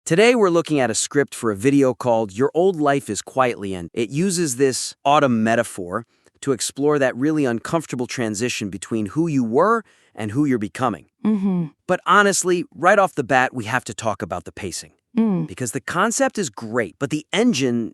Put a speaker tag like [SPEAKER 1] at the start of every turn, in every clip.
[SPEAKER 1] Today we're looking at a script for a video called Your Old Life is Quietly Ending. It uses this autumn metaphor to explore that really uncomfortable transition between who you were and who you're becoming. But honestly, right off the bat, we have to talk about the pacing. Because the concept is great, but the engine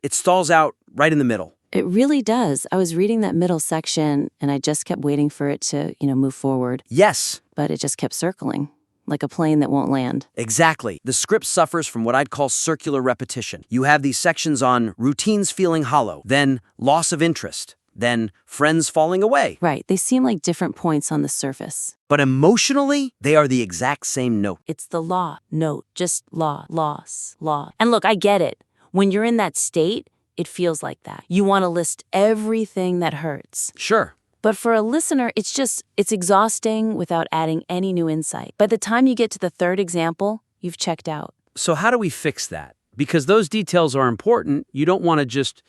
[SPEAKER 1] it stalls out right in the middle.
[SPEAKER 2] It really does. I was reading that middle section, and I just kept waiting for it to, move forward.
[SPEAKER 1] Yes.
[SPEAKER 2] But it just kept circling, like a plane that won't land.
[SPEAKER 1] Exactly. The script suffers from what I'd call circular repetition. You have these sections on routines feeling hollow, then loss of interest, then friends falling away.
[SPEAKER 2] Right. They seem like different points on the surface.
[SPEAKER 1] But emotionally, they are the exact same note.
[SPEAKER 2] It's the law note, just law, loss, law. And look, I get it. When you're in that state, it feels like that. You want to list everything that hurts.
[SPEAKER 1] Sure.
[SPEAKER 2] But for a listener, it's exhausting without adding any new insight. By the time you get to the third example, you've checked out.
[SPEAKER 1] So how do we fix that? Because those details are important. You don't want to just,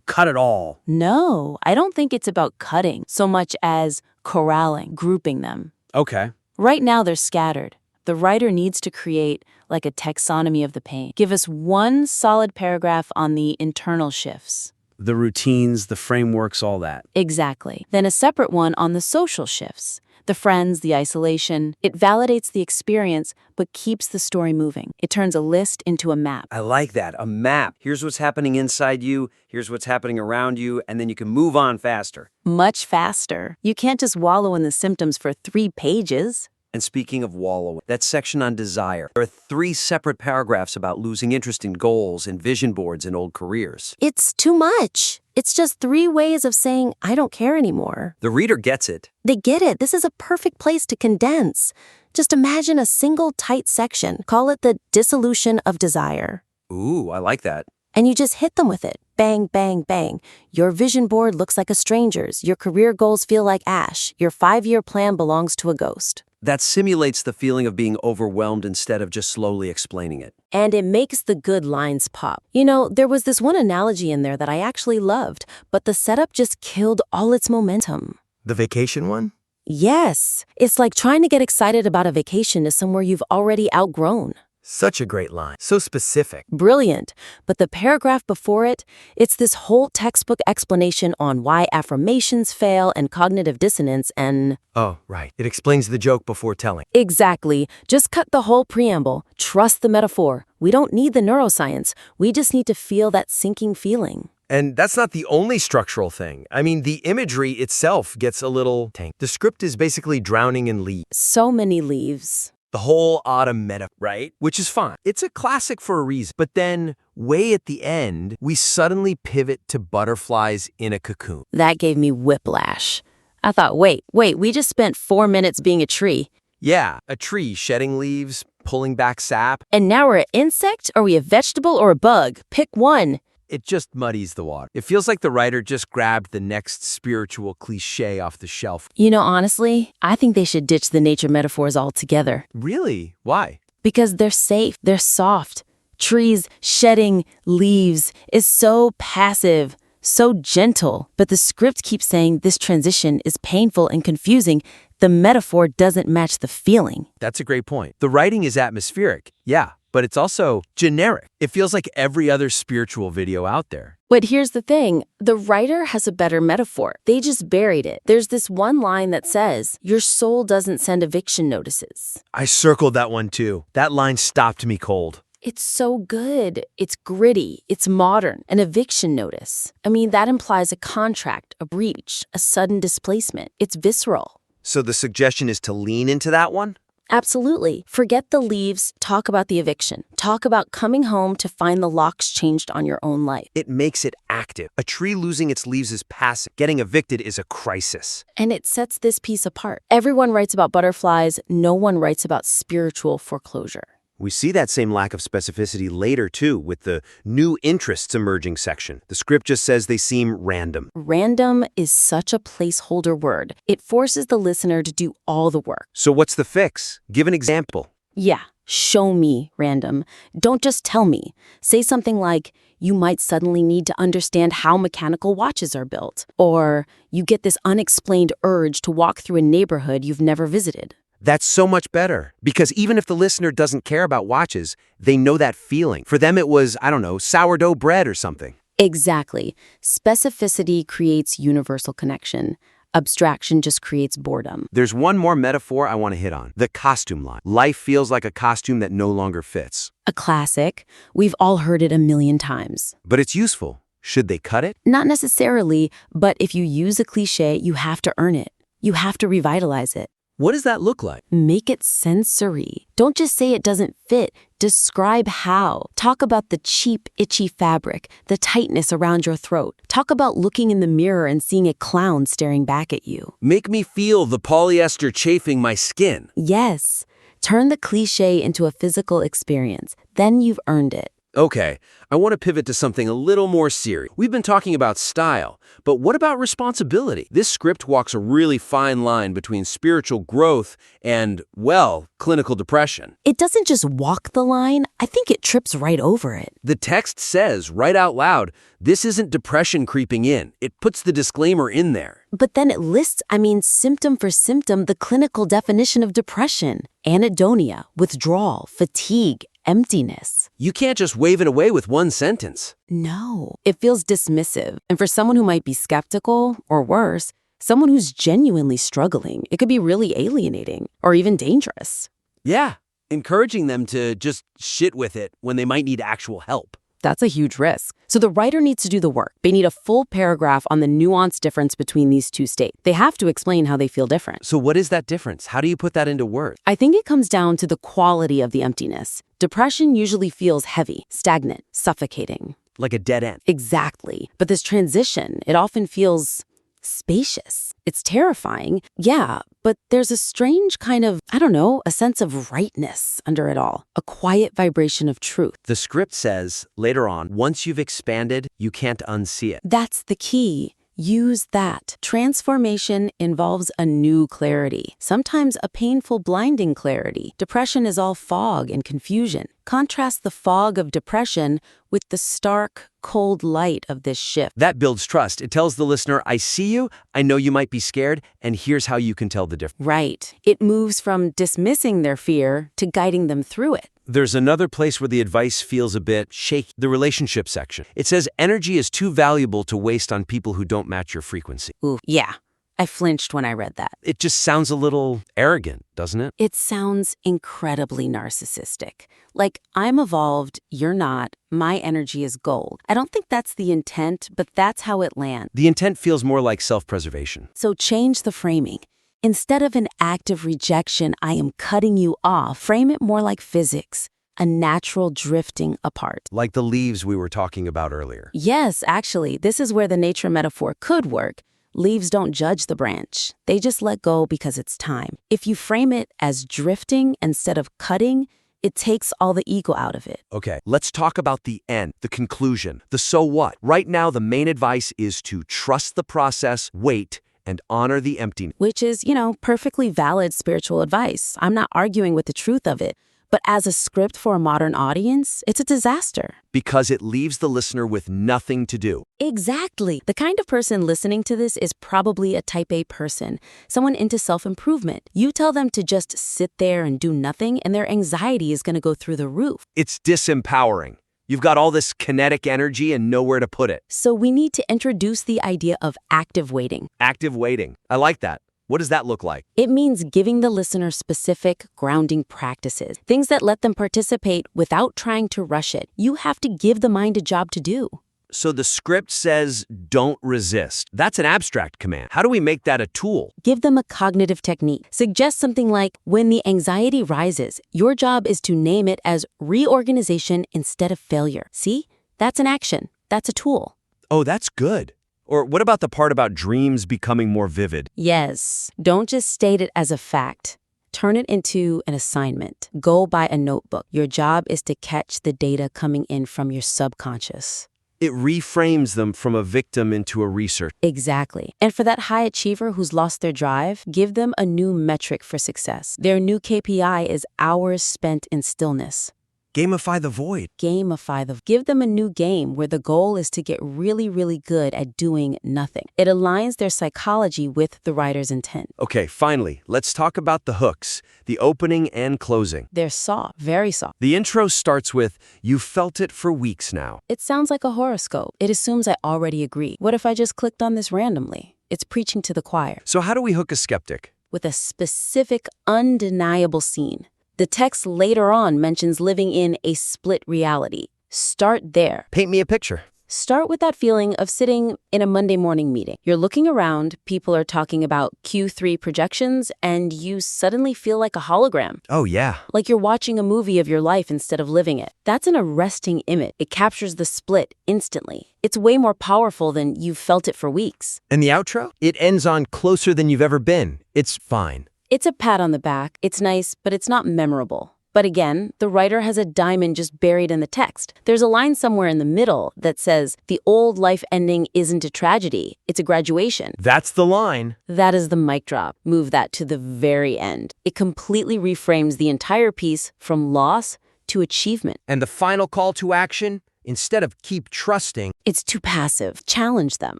[SPEAKER 1] cut it all.
[SPEAKER 2] No, I don't think it's about cutting so much as corralling, grouping them.
[SPEAKER 1] Okay.
[SPEAKER 2] Right now, they're scattered. The writer needs to create like a taxonomy of the pain. Give us one solid paragraph on the internal shifts.
[SPEAKER 1] The routines, the frameworks, all that.
[SPEAKER 2] Exactly. Then a separate one on the social shifts. The friends, the isolation. It validates the experience, but keeps the story moving. It turns a list into a map.
[SPEAKER 1] I like that, a map. Here's what's happening inside you, here's what's happening around you, and then you can move on faster.
[SPEAKER 2] Much faster. You can't just wallow in the symptoms for 3 pages.
[SPEAKER 1] And speaking of wallowing, that section on desire, there are 3 separate paragraphs about losing interest in goals and vision boards and old careers.
[SPEAKER 2] It's too much. It's just 3 ways of saying, I don't care anymore.
[SPEAKER 1] The reader gets it.
[SPEAKER 2] They get it. This is a perfect place to condense. Just imagine a single tight section. Call it the dissolution of desire.
[SPEAKER 1] Ooh, I like that.
[SPEAKER 2] And you just hit them with it. Bang, bang, bang. Your vision board looks like a stranger's. Your career goals feel like ash. Your 5-year plan belongs to a ghost.
[SPEAKER 1] That simulates the feeling of being overwhelmed instead of just slowly explaining it.
[SPEAKER 2] And it makes the good lines pop. There was this one analogy in there that I actually loved, but the setup just killed all its momentum.
[SPEAKER 3] The vacation one?
[SPEAKER 2] Yes. It's like trying to get excited about a vacation to somewhere you've already outgrown.
[SPEAKER 3] Such a great line. So specific.
[SPEAKER 2] Brilliant. But the paragraph before it, it's this whole textbook explanation on why affirmations fail and cognitive dissonance and...
[SPEAKER 3] Oh, right. It explains the joke before telling.
[SPEAKER 2] Exactly. Just cut the whole preamble. Trust the metaphor. We don't need the neuroscience. We just need to feel that sinking feeling.
[SPEAKER 3] And that's not the only structural thing. I mean, the imagery itself gets a little tanked. The script is basically drowning in leaves.
[SPEAKER 2] So many leaves.
[SPEAKER 3] The whole autumn meta, right? Which is fine. It's a classic for a reason. But then, way at the end, we suddenly pivot to butterflies in a cocoon.
[SPEAKER 2] That gave me whiplash. I thought, wait, we just spent 4 minutes being a tree.
[SPEAKER 3] Yeah, a tree shedding leaves, pulling back sap.
[SPEAKER 2] And now we're an insect? Are we a vegetable or a bug? Pick one.
[SPEAKER 3] It just muddies the water. It feels like the writer just grabbed the next spiritual cliche off the shelf.
[SPEAKER 2] Honestly, I think they should ditch the nature metaphors altogether.
[SPEAKER 3] Really? Why?
[SPEAKER 2] Because they're safe, they're soft. Trees shedding leaves is so passive, so gentle. But the script keeps saying this transition is painful and confusing. The metaphor doesn't match the feeling.
[SPEAKER 3] That's a great point. The writing is atmospheric, yeah, but it's also generic. It feels like every other spiritual video out there.
[SPEAKER 2] But here's the thing. The writer has a better metaphor. They just buried it. There's this one line that says, your soul doesn't send eviction notices.
[SPEAKER 3] I circled that one too. That line stopped me cold.
[SPEAKER 2] It's so good. It's gritty. It's modern. An eviction notice. That implies a contract, a breach, a sudden displacement. It's visceral.
[SPEAKER 1] So the suggestion is to lean into that one?
[SPEAKER 2] Absolutely. Forget the leaves. Talk about the eviction. Talk about coming home to find the locks changed on your own life.
[SPEAKER 1] It makes it active. A tree losing its leaves is passive. Getting evicted is a crisis.
[SPEAKER 2] And it sets this piece apart. Everyone writes about butterflies. No one writes about spiritual foreclosure.
[SPEAKER 1] We see that same lack of specificity later, too, with the new interests emerging section. The script just says they seem random.
[SPEAKER 2] Random is such a placeholder word. It forces the listener to do all the work.
[SPEAKER 1] So what's the fix? Give an example.
[SPEAKER 2] Yeah, show me random. Don't just tell me. Say something like, you might suddenly need to understand how mechanical watches are built. Or you get this unexplained urge to walk through a neighborhood you've never visited.
[SPEAKER 3] That's so much better. Because even if the listener doesn't care about watches, they know that feeling. For them, it was, I don't know, sourdough bread or something.
[SPEAKER 2] Exactly. Specificity creates universal connection. Abstraction just creates boredom.
[SPEAKER 3] There's one more metaphor I want to hit on. The costume line. Life feels like a costume that no longer fits.
[SPEAKER 2] A classic. We've all heard it a million times.
[SPEAKER 3] But it's useful. Should they cut it?
[SPEAKER 2] Not necessarily, but if you use a cliche, you have to earn it. You have to revitalize it.
[SPEAKER 3] What does that look like?
[SPEAKER 2] Make it sensory. Don't just say it doesn't fit. Describe how. Talk about the cheap, itchy fabric, the tightness around your throat. Talk about looking in the mirror and seeing a clown staring back at you.
[SPEAKER 3] Make me feel the polyester chafing my skin.
[SPEAKER 2] Yes. Turn the cliche into a physical experience. Then you've earned it.
[SPEAKER 3] Okay, I want to pivot to something a little more serious. We've been talking about style, but what about responsibility? This script walks a really fine line between spiritual growth and, well, clinical depression.
[SPEAKER 2] It doesn't just walk the line, I think it trips right over it.
[SPEAKER 3] The text says, right out loud, this isn't depression creeping in. It puts the disclaimer in there.
[SPEAKER 2] But then it lists, symptom for symptom, the clinical definition of depression. Anhedonia, withdrawal, fatigue, emptiness.
[SPEAKER 3] You can't just wave it away with one sentence.
[SPEAKER 2] No, it feels dismissive. And for someone who might be skeptical, or worse, someone who's genuinely struggling, it could be really alienating or even dangerous.
[SPEAKER 3] Yeah, encouraging them to just shit with it when they might need actual help.
[SPEAKER 2] That's a huge risk. So the writer needs to do the work. They need a full paragraph on the nuanced difference between these two states. They have to explain how they feel different.
[SPEAKER 3] So what is that difference? How do you put that into words?
[SPEAKER 2] I think it comes down to the quality of the emptiness. Depression usually feels heavy, stagnant, suffocating.
[SPEAKER 3] Like a dead end.
[SPEAKER 2] Exactly. But this transition, it often feels spacious. It's terrifying, yeah, but there's a strange kind of, a sense of rightness under it all. A quiet vibration of truth.
[SPEAKER 3] The script says, later on, once you've expanded, you can't unsee it.
[SPEAKER 2] That's the key. Use that. Transformation involves a new clarity, sometimes a painful, blinding clarity. Depression is all fog and confusion. Contrast the fog of depression with the stark, cold light of this shift.
[SPEAKER 3] That builds trust. It tells the listener, I see you, I know you might be scared, and here's how you can tell the difference.
[SPEAKER 2] Right. It moves from dismissing their fear to guiding them through it.
[SPEAKER 3] There's another place where the advice feels a bit shaky, the relationship section. It says energy is too valuable to waste on people who don't match your frequency.
[SPEAKER 2] Ooh, yeah. I flinched when I read that.
[SPEAKER 3] It just sounds a little arrogant, doesn't it?
[SPEAKER 2] It sounds incredibly narcissistic. Like, I'm evolved, you're not, my energy is gold. I don't think that's the intent, but that's how it lands.
[SPEAKER 3] The intent feels more like self-preservation.
[SPEAKER 2] So change the framing. Instead of an active rejection, I am cutting you off, frame it more like physics, a natural drifting apart.
[SPEAKER 3] Like the leaves we were talking about earlier.
[SPEAKER 2] Yes, actually, this is where the nature metaphor could work. Leaves don't judge the branch. They just let go because it's time. If you frame it as drifting instead of cutting, it takes all the ego out of it.
[SPEAKER 3] Okay, let's talk about the end, the conclusion, the so what. Right now, the main advice is to trust the process, wait, and honor the emptiness.
[SPEAKER 2] Which is, perfectly valid spiritual advice. I'm not arguing with the truth of it. But as a script for a modern audience, it's a disaster.
[SPEAKER 3] Because it leaves the listener with nothing to do.
[SPEAKER 2] Exactly. The kind of person listening to this is probably a type A person, someone into self-improvement. You tell them to just sit there and do nothing, and their anxiety is going to go through the roof.
[SPEAKER 3] It's disempowering. You've got all this kinetic energy and nowhere to put it.
[SPEAKER 2] So we need to introduce the idea of active waiting.
[SPEAKER 3] Active waiting. I like that. What does that look like?
[SPEAKER 2] It means giving the listener specific grounding practices, things that let them participate without trying to rush it. You have to give the mind a job to do.
[SPEAKER 3] So the script says, don't resist. That's an abstract command. How do we make that a tool?
[SPEAKER 2] Give them a cognitive technique. Suggest something like, when the anxiety rises, your job is to name it as reorganization instead of failure. See? That's an action. That's a tool.
[SPEAKER 3] Oh, that's good. Or what about the part about dreams becoming more vivid?
[SPEAKER 2] Yes. Don't just state it as a fact. Turn it into an assignment. Go buy a notebook. Your job is to catch the data coming in from your subconscious.
[SPEAKER 3] It reframes them from a victim into a researcher.
[SPEAKER 2] Exactly. And for that high achiever who's lost their drive, give them a new metric for success. Their new KPI is hours spent in stillness.
[SPEAKER 1] Gamify the void.
[SPEAKER 2] Give them a new game where the goal is to get really, really good at doing nothing. It aligns their psychology with the writer's intent.
[SPEAKER 3] Okay, finally, let's talk about the hooks, the opening and closing.
[SPEAKER 2] They're soft, very soft.
[SPEAKER 3] The intro starts with, "You felt it for weeks now."
[SPEAKER 2] It sounds like a horoscope. It assumes I already agree. What if I just clicked on this randomly? It's preaching to the choir.
[SPEAKER 3] So how do we hook a skeptic?
[SPEAKER 2] With a specific, undeniable scene. The text later on mentions living in a split reality. Start there.
[SPEAKER 3] Paint me a picture.
[SPEAKER 2] Start with that feeling of sitting in a Monday morning meeting. You're looking around, people are talking about Q3 projections, and you suddenly feel like a hologram.
[SPEAKER 3] Oh, yeah.
[SPEAKER 2] Like you're watching a movie of your life instead of living it. That's an arresting image. It captures the split instantly. It's way more powerful than you've felt it for weeks.
[SPEAKER 3] And the outro? It ends on closer than you've ever been. It's fine.
[SPEAKER 2] It's a pat on the back. It's nice, but it's not memorable. But again, the writer has a diamond just buried in the text. There's a line somewhere in the middle that says, "The old life ending isn't a tragedy, it's a graduation."
[SPEAKER 3] That's the line.
[SPEAKER 2] That is the mic drop. Move that to the very end. It completely reframes the entire piece from loss to achievement.
[SPEAKER 1] And the final call to action? Instead of keep trusting,
[SPEAKER 2] It's too passive. Challenge them.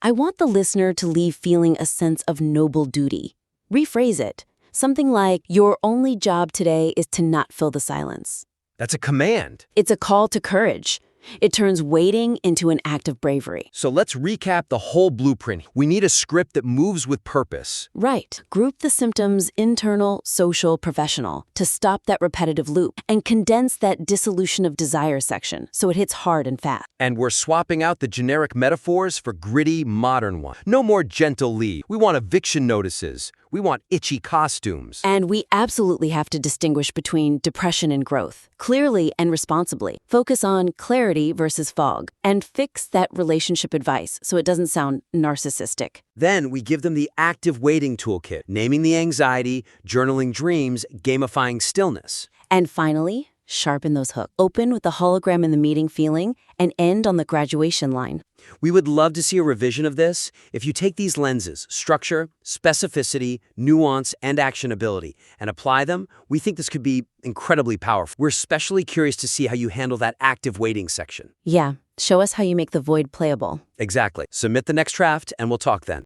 [SPEAKER 2] I want the listener to leave feeling a sense of noble duty. Rephrase it. Something like, "Your only job today is to not fill the silence."
[SPEAKER 1] that's a command.
[SPEAKER 2] It's a call to courage. It turns waiting into an act of bravery.
[SPEAKER 3] So let's recap the whole blueprint. We need a script that moves with purpose.
[SPEAKER 2] Right. Group the symptoms internal, social, professional to stop that repetitive loop and condense that dissolution of desire section so it hits hard and fast.
[SPEAKER 3] And we're swapping out the generic metaphors for gritty, modern ones. No more gentle leave. We want eviction notices. We want itchy costumes.
[SPEAKER 2] And we absolutely have to distinguish between depression and growth, clearly and responsibly. Focus on clarity versus fog, and fix that relationship advice so it doesn't sound narcissistic.
[SPEAKER 1] Then we give them the active waiting toolkit, naming the anxiety, journaling dreams, gamifying stillness.
[SPEAKER 2] And finally, sharpen those hooks. Open with the hologram in the meeting feeling and end on the graduation line.
[SPEAKER 1] We would love to see a revision of this. If you take these lenses, structure, specificity, nuance, and actionability, and apply them, we think this could be incredibly powerful. We're especially curious to see how you handle that active waiting section.
[SPEAKER 2] Yeah, show us how you make the void playable.
[SPEAKER 1] Exactly. Submit the next draft, and we'll talk then.